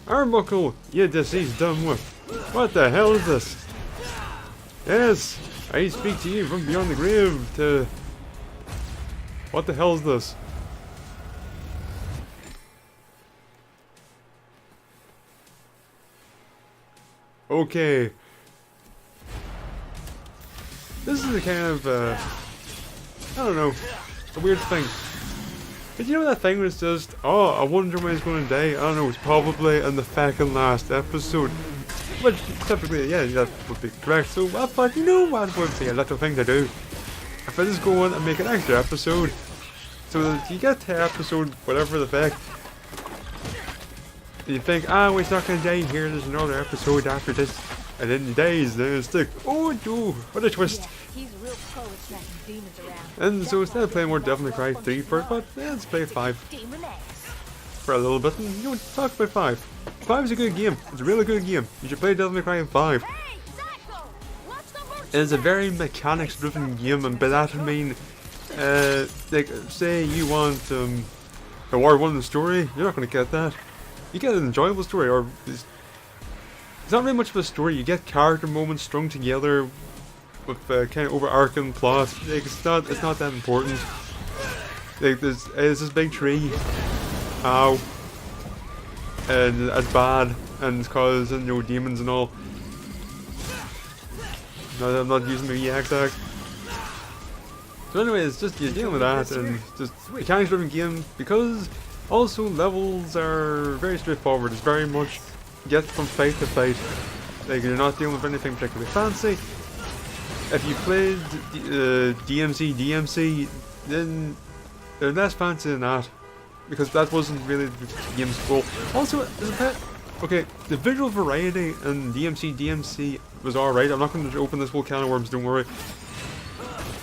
Arebuckle, you deceased dumb whip. What the hell is this? Yes, I speak to you from beyond the grave to... What the hell is this? Okay. This is a kind of, I don't know, a weird thing. But you know that thing was just, oh, I wonder when he's going to die? I don't know, it's probably in the second last episode. Which, typically, yeah, that would be correct. So, I thought, you know what would be a little thing to do? If I just go on and make an extra episode, so that you get to episode whatever the heck, you think, ah, he's not going to die here, there's another episode after this, and then he dies, then it's like, oh no, what a twist. He's real pro at smacking demons around. And so instead of playing more Devil May Cry 3 first, but yeah, let's play 5 for a little bit, and you know, talk about 5. 5 is a good game, it's a really good game. You should play Devil May Cry 5. It is a very mechanics driven game, and by that I mean, like, say you want a War 1 story, you're not going to get that. You get an enjoyable story, or it's not really much of a story. You get character moments strung together with kind of overarching plot. Like, it's not that important. Like, there's this big tree, ow, and it's bad, and it's causing, you know, demons and all. No, I'm not using the EX act. So anyway, it's just you're dealing with that, and just mechanics driven game, because also levels are very straightforward. It's very much get from fight to fight. Like, you're not dealing with anything particularly fancy. If you played DMC, then they're less fancy than that, because that wasn't really the game's goal. Also, as a pet, okay, the visual variety in DMC was alright. I'm not going to open this whole can of worms, don't worry.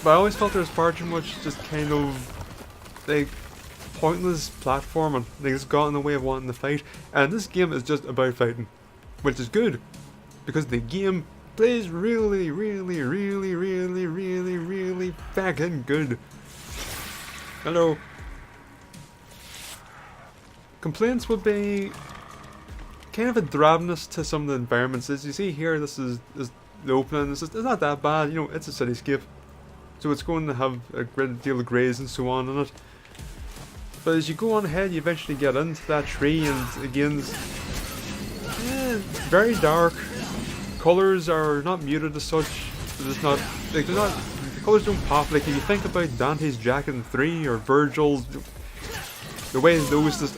But I always felt there was far too much just kind of like pointless platforming. Like, it's got in the way of wanting to fight. And this game is just about fighting, which is good, because the game plays really fucking good. Hello. Complaints would be kind of a drabness to some of the environments. As you see here, this is the opening. It's not that bad, you know, it's a cityscape. So it's going to have a great deal of greys and so on in it. But as you go on ahead, you eventually get into that tree, and again, it's very dark. Colors are not muted as such. It's not like the colors don't pop. Like, if you think about Dante's jacket in 3 or Virgil's, the way those just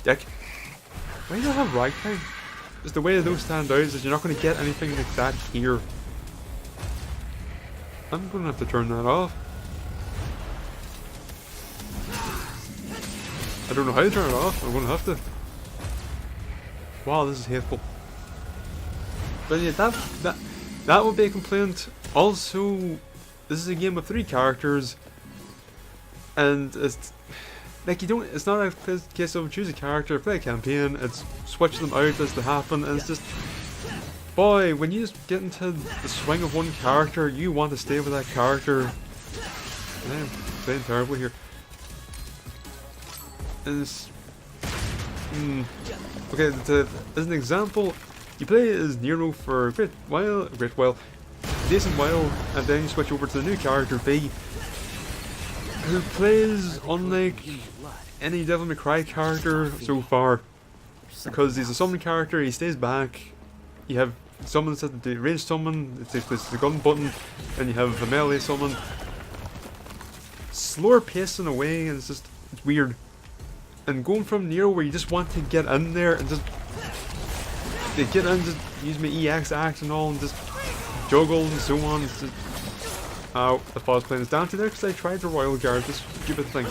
dick. Why do you have ragtime? Just the way those stand out is you're not going to get anything like that here. I'm going to have to turn that off. I don't know how to turn it off. I'm going to have to. Wow, this is hateful. But yeah, that would be a complaint. Also, this is a game with 3 characters, and it's like it's not a case of choose a character, play a campaign, it's switch them out as they happen, and it's just, boy, when you just get into the swing of one character, you want to stay with that character. I'm playing terribly here. And it's, okay, as an example, you play as Nero for a great while, decent while, and then you switch over to the new character V, who plays unlike any Devil May Cry character so far, because he's a summon character. He stays back. You have summons at the range summon, it's the gun button, and you have the melee summon. Slower pace in a way, and it's weird. And going from Nero, where you just want to get in there and just get in, just use my EX axe and all, and just juggle and so on. It's just, I thought I was playing as Dante there because I tried the Royal Guard, this stupid thing.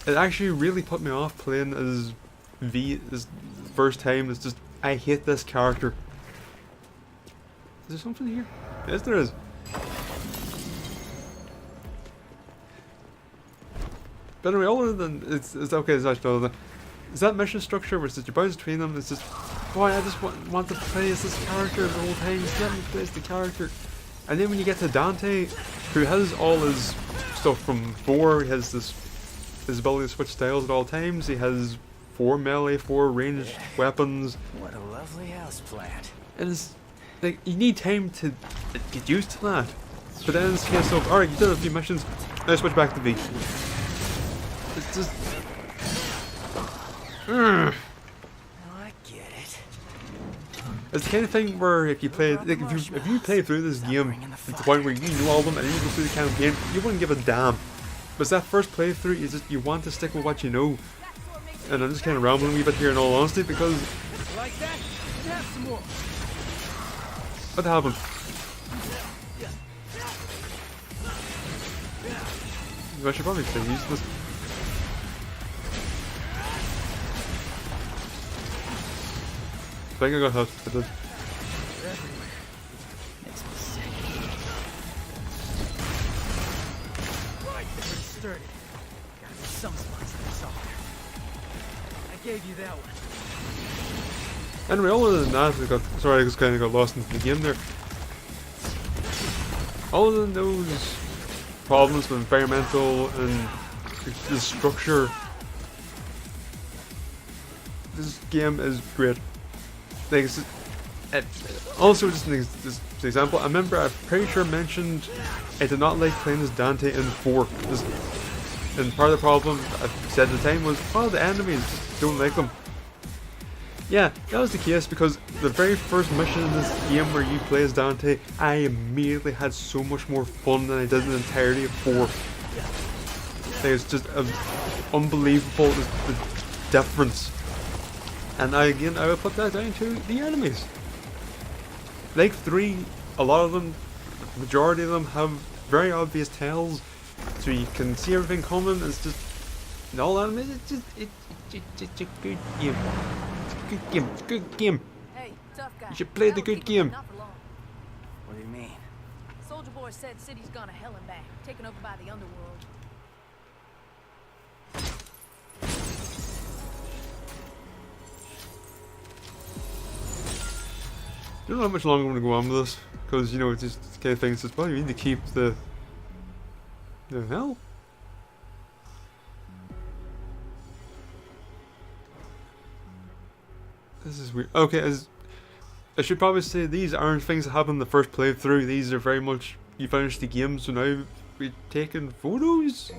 It actually really put me off playing as V this first time. It's just, I hate this character. Is there something here? Yes, there is. But anyway, all of them, it's okay, it's actually all of them. It's that mission structure where it's just you bounce between them, it's just, boy, I just want to play as this character the whole time, just let me play as the character. And then when you get to Dante, who has all his stuff from 4, he has his ability to switch styles at all times, he has 4 melee, 4 ranged weapons. What a lovely house plant. And it's, like, you need time to get used to that. But then it's a case of, alright, you did a few missions, now switch back to V. It's just... Oh, I get it. It's the kind of thing where if you play, like, if you play through this game to the point where you know all of them and you go through the campaign, you wouldn't give a damn. But it's that first playthrough, you want to stick with what you know. And I'm just kind of rambling a wee bit here in all honesty because... Like that? Have some more. What happened? I should probably stay useless. I think I got hurt. I did. Makes me sick. Right, pretty sturdy. Got some spots that are softer. I gave you that one. Anyway, other than that, I just kind of got lost into the game there. Other than those problems with environmental and the structure, this game is great. Like, also, just an example, I remember I'm pretty sure mentioned I did not like playing as Dante in 4. And part of the problem I said at the time was, oh, the enemies, just don't like them. Yeah, that was the case because the very first mission in this game where you play as Dante, I immediately had so much more fun than I did in the entirety of 4. Like, it's just unbelievable the difference. And I would put that down to the enemies. Like 3, a lot of them, the majority of them have very obvious tells, so you can see everything coming. It's just, in all enemies, it's a good game. It's a good game. Hey, tough guy. You should play the That'll good keep you game. not for long. What do you mean? Soldier Boy said city's gone to hell and back, taken over by the underworld. I don't know how much longer I'm going to go on with this, because, you know, it's just the kind of thing that says, well, you need to keep the hell? This is weird. Okay, I should probably say these aren't things that happen in the first playthrough. These are very much, you finish the game, so now we're taking photos.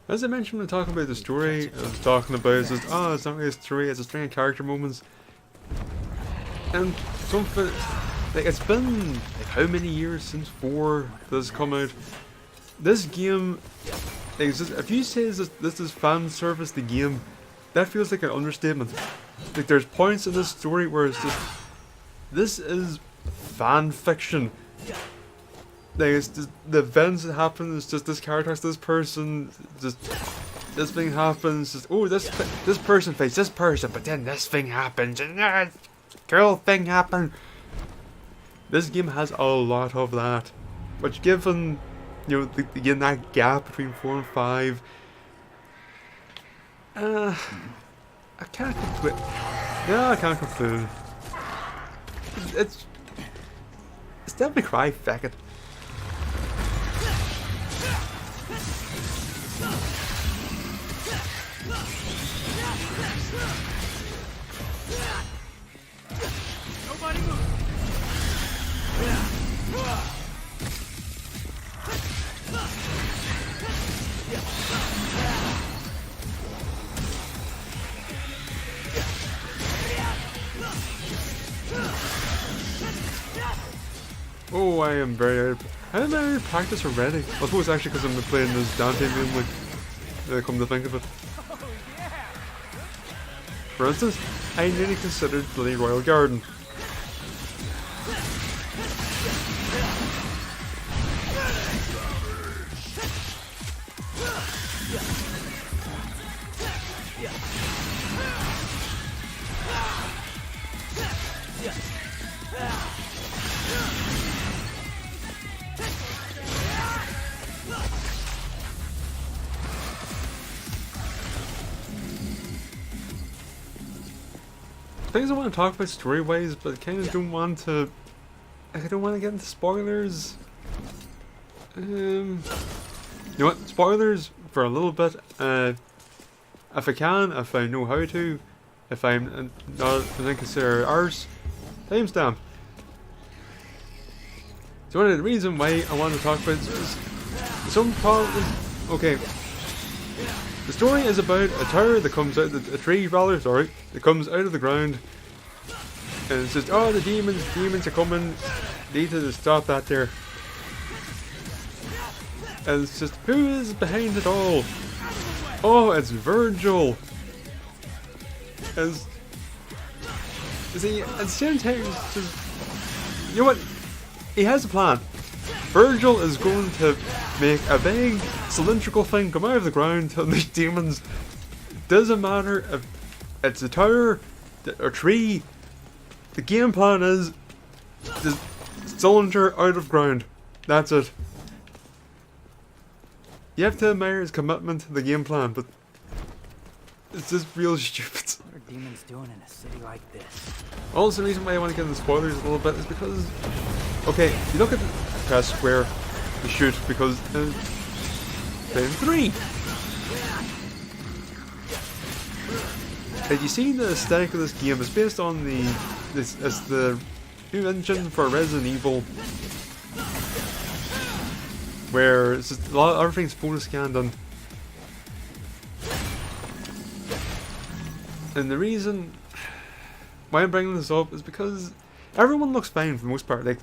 As I mentioned when talking about the story, I was talking about it's just, oh, it's not really a story, it's a string of character moments. And something, like, it's been, like, how many years since 4 this come out? This game, like, if you say this is fan service the game, that feels like an understatement. Like, there's points in this story where it's just, this is fan fiction. Like, it's just, the events that happen, it's just this character has this person, just, this thing happens, just, oh, this person fights this person, but then this thing happens, and cool thing happened. This game has a lot of that, which given, you know, again, that gap between 4 and 5, I can't conclude. No, I can't conclude. It's Devil May Cry, feck it. Nobody move. Oh, I am very out. How am I out of practice already? I suppose actually because I'm playing this Dante mainly. Come to think of it. For instance, I nearly considered bloody Royal Garden. things I want to talk about story-wise, but I kind of don't want to. I don't want to get into spoilers. You know what? Spoilers for a little bit. If I can, if I know how to, if I'm not an consider arse, timestamp. So one of the reasons why I want to talk about is some part. Okay. The story is about a tower that comes out, a tree rather, sorry, that comes out of the ground, and it's just, oh, the demons are coming, need to stop that there. And it's just, who is behind it all? Oh, it's Virgil. As you see, at the same time, it's just, you know what? He has a plan. Virgil is going to make a big cylindrical thing come out of the ground and these demons. Doesn't matter if it's a tower or tree. The game plan is the cylinder out of ground. That's it. You have to admire his commitment to the game plan, but it's just real stupid. What are demons doing in a city like this? Also, the reason why I want to get into spoilers a little bit is because, okay, you look at the press square, you shoot because then 3. And you see the aesthetic of this game is based on the new engine for Resident Evil, where it's just a lot of everything's photo scanned on. And the reason why I'm bringing this up is because everyone looks fine for the most part. Like,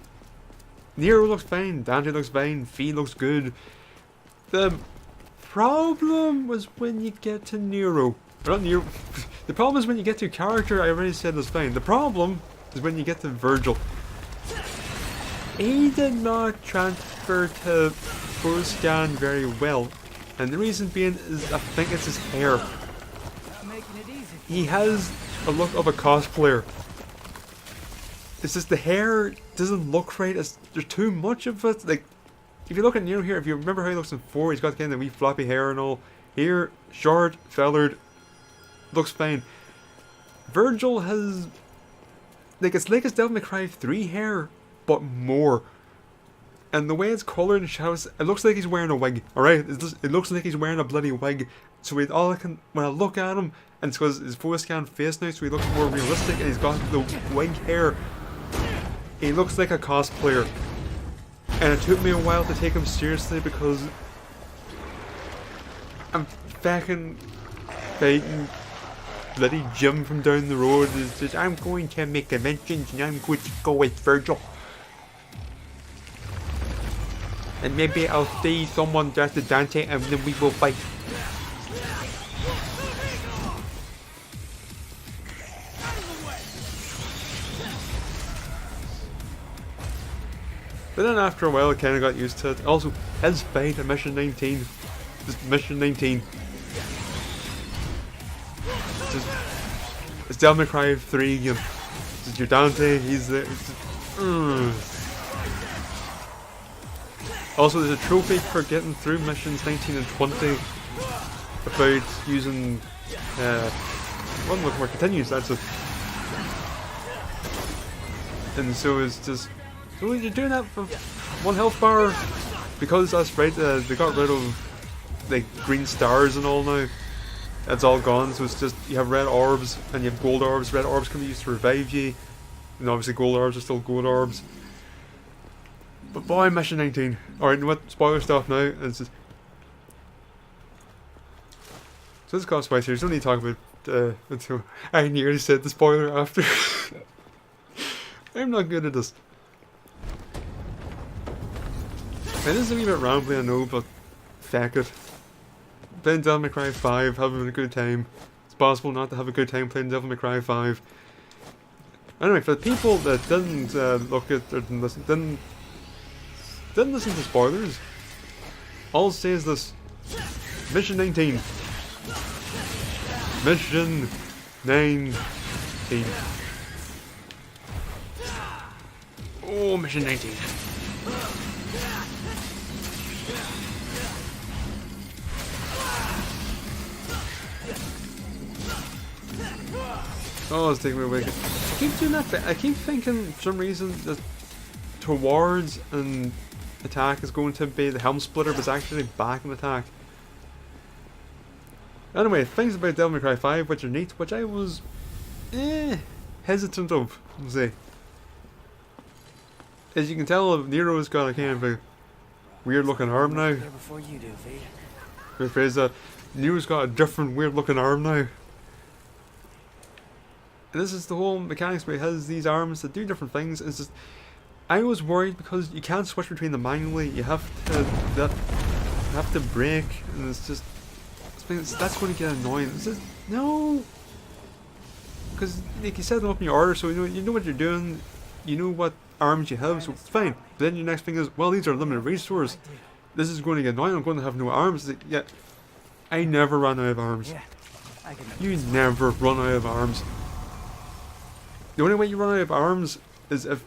Nero looks fine, Dante looks fine, Fee looks good. The problem was when you get to Nero. Or not Nero. The problem is when you get to character I already said was fine. The problem is when you get to Virgil. He did not transfer to photo scan very well. And the reason being is I think it's his hair. He has a look of a cosplayer. It's just the hair doesn't look right. There's too much of it. Like, if you look at Nero here, if you remember how he looks in 4, he's got kind of wee floppy hair and all. Here, short, feathered, looks fine. Virgil has, like, it's like his Devil May Cry 3 hair, but more. And the way it's coloured and shadows, it looks like he's wearing a wig. Alright, it looks like he's wearing a bloody wig. So when I look at him, and it's because his photo scan face now, so he looks more realistic, and he's got the wig hair. He looks like a cosplayer. And it took me a while to take him seriously because I'm fucking fighting bloody Jim from down the road. It's just, I'm going to make conventions and I'm going to go with Virgil. And maybe I'll see someone dressed as Dante and then we will fight. But then after a while I kind of got used to it. Also, his fight at Mission 19. Just Mission 19. It's Devil May Cry 3 again. It's your Dante, he's there. Also, there's a trophy for getting through missions 19 and 20 without using one with more continues, that's it. And so it's just, so you're doing that for 1 health bar because that's right, they got rid of like green stars and all now. It's all gone, so it's just you have red orbs and you have gold orbs. Red orbs can be used to revive you, and obviously gold orbs are still gold orbs. But boy, Mission 19. Alright, you know what? Spoiler stuff now. It's just, so this cost price here, so don't need to talk about until I nearly said the spoiler after. I'm not good at this. It is a wee bit rambly, I know, but feck it. Playing Devil May Cry 5, having a good time. It's possible not to have a good time playing Devil May Cry 5. Anyway, for the people that didn't look at or didn't listen to spoilers, all I'll say is this: Mission 19. Mission 19. Oh, Mission 19. Oh, it's taking me away. I keep doing that. I keep thinking for some reason that towards an attack is going to be the helm splitter, but it's actually back an attack. Anyway, things about Devil May Cry 5 which are neat, which I was hesitant of, let's say. As you can tell, Nero's got a kind of a weird looking arm now. Before you do, V. Rephrase that. Nero's got a different weird looking arm now. And this is the whole mechanics where he has these arms that do different things. It's just, I was worried because you can't switch between them manually. You have to brake, and it's just that's going to get annoying. It's just, no, because like you set them up in your order, so you know what you're doing. You know what arms you have, so it's fine. But then your next thing is, well, these are limited resources. This is going to get annoying. I'm going to have no arms. Like, yeah, I never run out of arms. You never run out of arms. The only way you run out of arms is if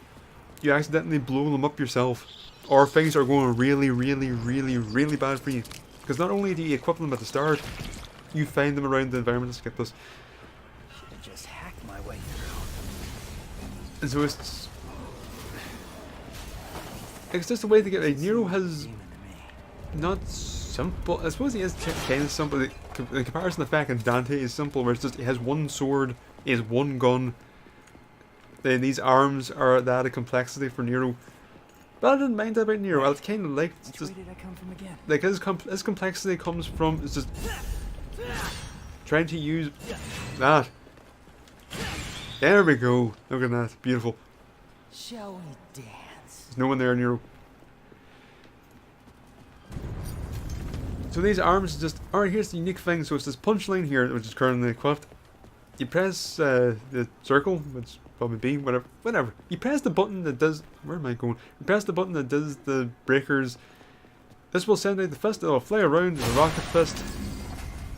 you accidentally blow them up yourself, or things are going really, really, really, really bad for you. Because not only do you equip them at the start, you find them around the environment. Let's skip this. Should've just hacked my way through. And so it's just a way to get. Like, Nero has not simple. I suppose he is kind of simple. In comparison to Feck and Dante is simple, where it's just he has one sword, he has one gun. Then these arms are that a complexity for Nero. But I didn't mind that about Nero. I kind of liked just Which way did I come from again? like his complexity comes from it's just trying to use that. There we go. Look at that, beautiful. Shall we dance? There's no one there, Nero. So these arms just alright. Here's the unique thing. So it's this punch line here, which is currently equipped. You press the circle, which probably B, whatever. You press the button that does. Where am I going? You press the button that does the breakers. This will send out the fist. It'll fly around as a rocket fist,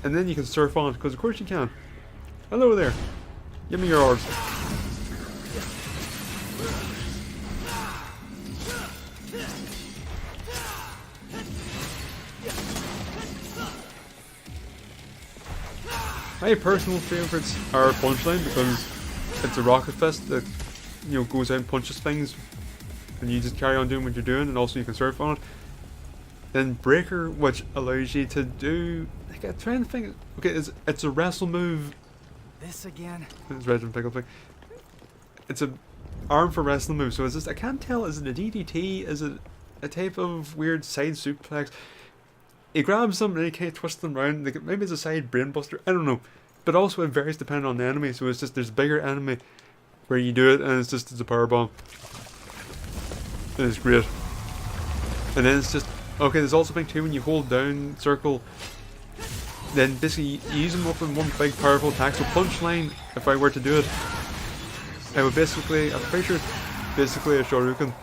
and then you can surf on it. Because of course you can. Hello there. Give me your orbs. My personal favourites are Punchline because it's a rocket fist that goes out and punches things, and you just carry on doing what you're doing, and also you can surf on it. Then Breaker, which allows you to do like I'm trying to think. Okay, it's a wrestle move. This again? It's Resident Pickle thing. It's a arm for wrestling move. So is this? I can't tell. Is it a DDT? Is it a type of weird side suplex? He grabs them and he kind of twists them around. Like maybe it's a side brainbuster. I don't know. But also it varies depending on the enemy. So it's just there's a bigger enemy where you do it and it's a power bomb. And it's great. And then it's just okay. There's also a thing too when you hold down circle. Then basically you use them up in one big powerful attack. So Punchline, if I were to do it, I would basically, I'm pretty sure it's basically a Shoryuken.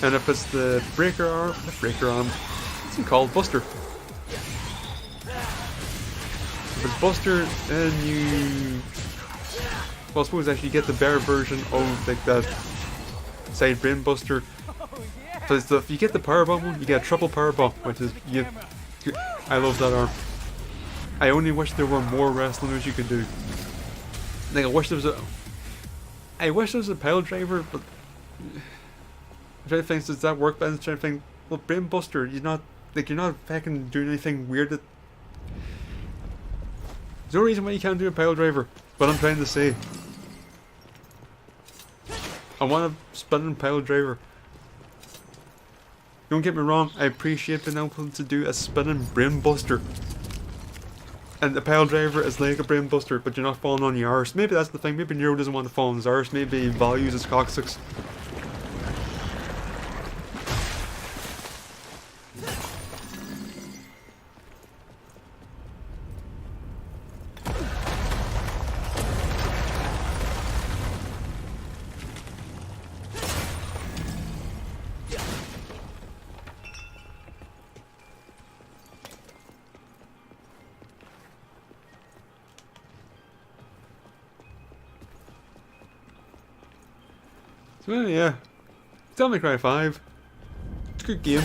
And if it's the breaker arm, what's it called? Buster. If it's Buster, then you, well, I suppose actually you get the better version of like that side brain buster. But if you get the power bomb one, you get a triple power bomb, which is I love that arm. I only wish there were more wrestling moves you could do. Like I wish there was a pile driver, but I'm trying to think, does that work? But I'm trying to think, well, Brain Buster, you're not fucking doing anything weird. There's no reason why you can't do a pile driver. But I'm trying to say, I want a spinning pile driver. Don't get me wrong, I appreciate being able to do a spinning brain buster. And the pile driver is like a brain buster, but you're not falling on your arse. Maybe that's the thing, maybe Nero doesn't want to fall on his arse, maybe he values his coccyx. So yeah, Devil May Cry 5. It's a good game.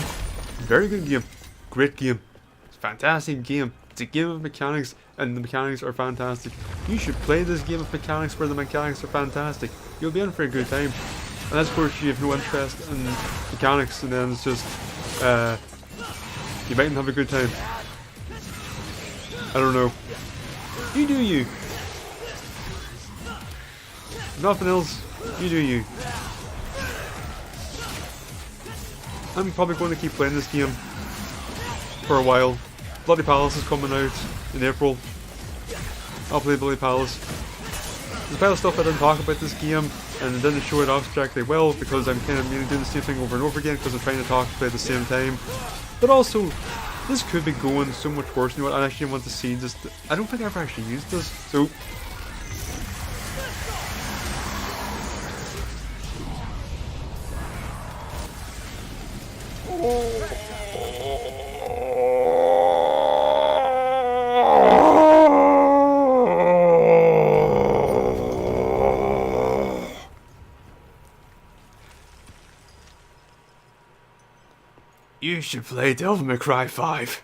Very good game. Great game. It's a fantastic game. It's It's a game of mechanics, and the mechanics are fantastic. You should play this game of mechanics where the mechanics are fantastic. You'll be in for a good time. Unless, of course, you have no interest in mechanics, and then it's just, you mightn't have a good time. I don't know. You do you. If nothing else, you do you. I'm probably going to keep playing this game for a while. Bloody Palace is coming out in April. I'll play Bloody Palace. There's a pile of stuff I didn't talk about this game, and I didn't show it abstractly well because I'm kind of doing the same thing over and over again because I'm trying to talk about it at the same time. But also, this could be going so much worse than what I actually want to see. Just, I don't think I've ever actually used this, so. You should play Devil May Cry 5.